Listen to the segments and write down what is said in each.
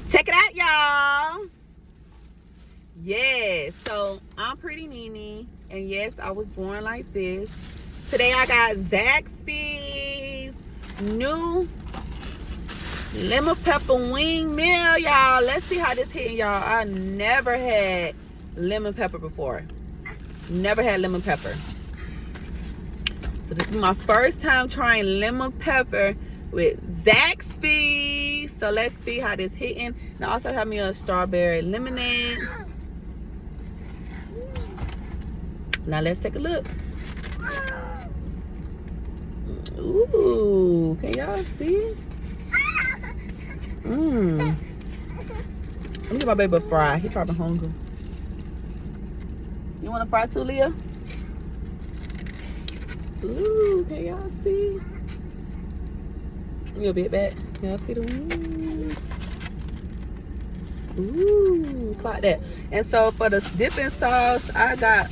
Check it out, y'all. Yes, so I'm Pretty Nene, and yes, I was born like this. Today I got Zaxbys new lemon pepper wing meal, y'all. Let's see how this hitting, y'all. I never had lemon pepper before. Never had lemon pepper. So this is my first time trying lemon pepper with Zaxbys. So let's see how this hitting. And I also have me a strawberry lemonade. Now let's take a look. Ooh, can y'all see? Let me get my baby a fry. He probably hungry. You want a fry too, Leah? Ooh, can y'all see? A little bit back. Can y'all see the wings? Ooh, clock that. And so for the dipping sauce, I got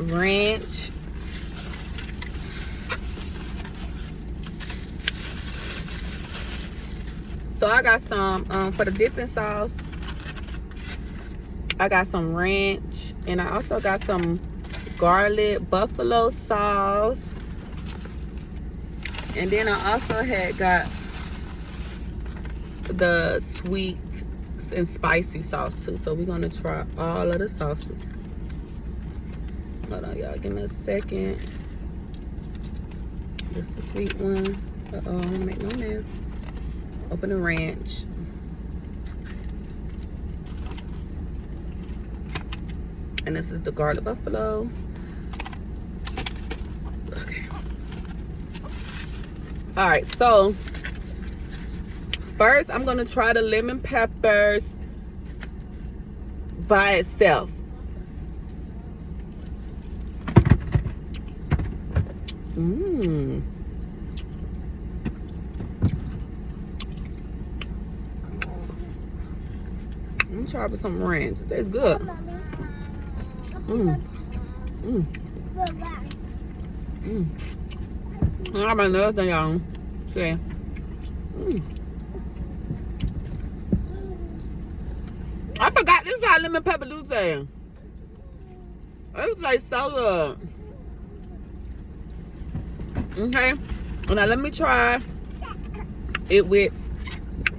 ranch. So I got some for the dipping sauce. I got some ranch, and I also got some garlic buffalo sauce. And then I also had got the sweet and spicy sauce too. So we're gonna try all of the sauces. Hold on, y'all, give me a second. This is the sweet one. Uh-oh, I don't wanna make no mess. Open the ranch. And this is the garlic buffalo. Okay. All right, so first I'm gonna try the lemon peppers by itself. I'm gonna try with some ranch. It tastes good. I got my nose thing on. See. I forgot this is how lemon pepper do taste. It's like so good. Okay. Now let me try it with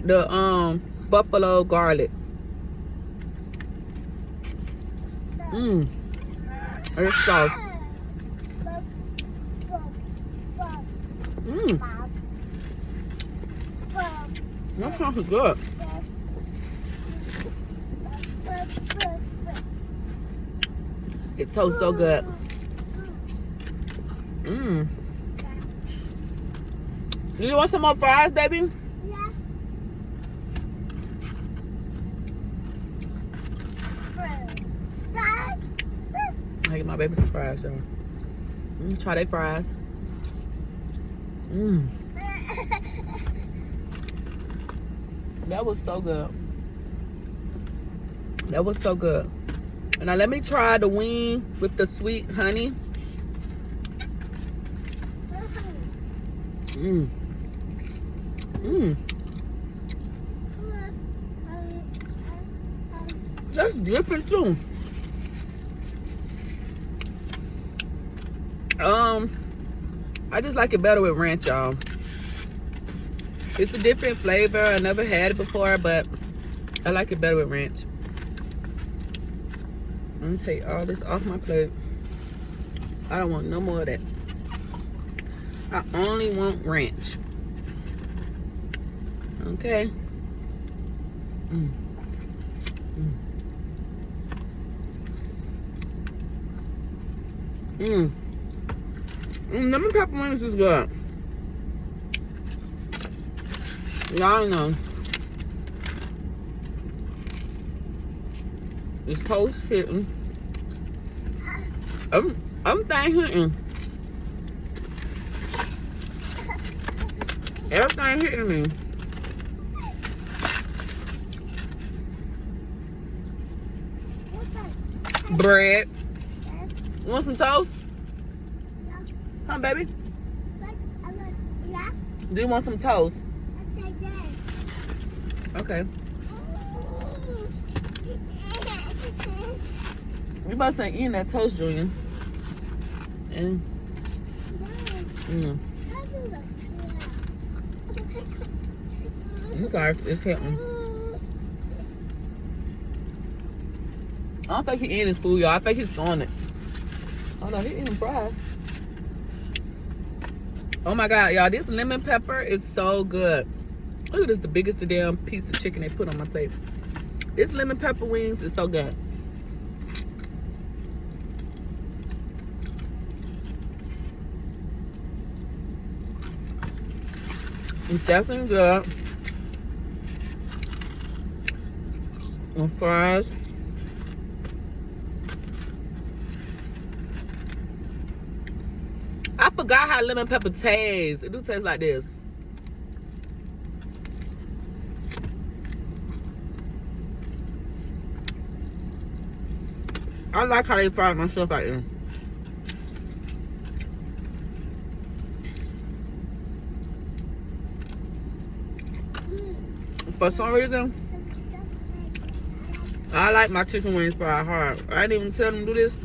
the buffalo garlic. It's soft. That sounds good. It tastes so good. Do you want some more fries, baby? Yeah. I get my baby some fries, y'all. Try their fries. That was so good. That was so good. And now let me try the wing with the sweet honey. That's different too. I just like it better with ranch, y'all. It's a different flavor. I never had it before, but I like it better with ranch. I'm gonna take all this off my plate. I don't want no more of that. I only want ranch. Okay. Lemon pepper wings is good. Y'all know. It's post hitting. Everything hitting. Everything hitting me. Bread. You want some toast? Yeah. Huh, baby? Yeah. Do you want some toast? I said that. Okay. You must ain't eating that toast, Junior. And you guys, it's hitting. I don't think he eating his food, y'all. I think he's throwing it. Oh no, he eating fries. Oh my God, y'all, this lemon pepper is so good. Look at this, the biggest damn piece of chicken they put on my plate. This lemon pepper wings is so good. It's definitely good. And fries. I forgot how lemon pepper tastes. It do taste like this. I like how they fry my stuff like this. For some reason, I like my chicken wings fried hard. I didn't even tell them to do this,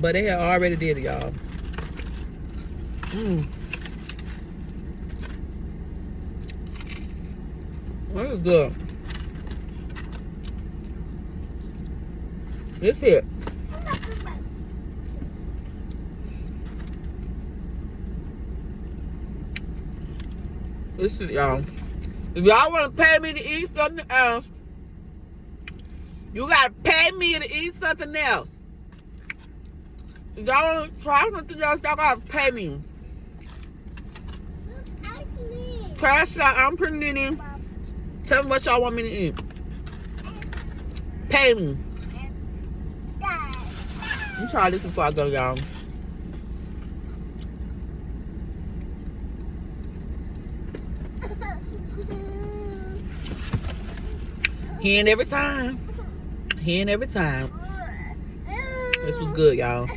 but they had already did it, y'all. This is good. This hit. Listen, y'all. If y'all want to pay me to eat something else, you got to pay me to eat something else. If y'all want to try something else, y'all got to pay me. Cash out, I'm putting it in. Tell me what y'all want me to eat. Pay me. Let me try this before I go, y'all. Hen every time. Hen every time. This was good, y'all.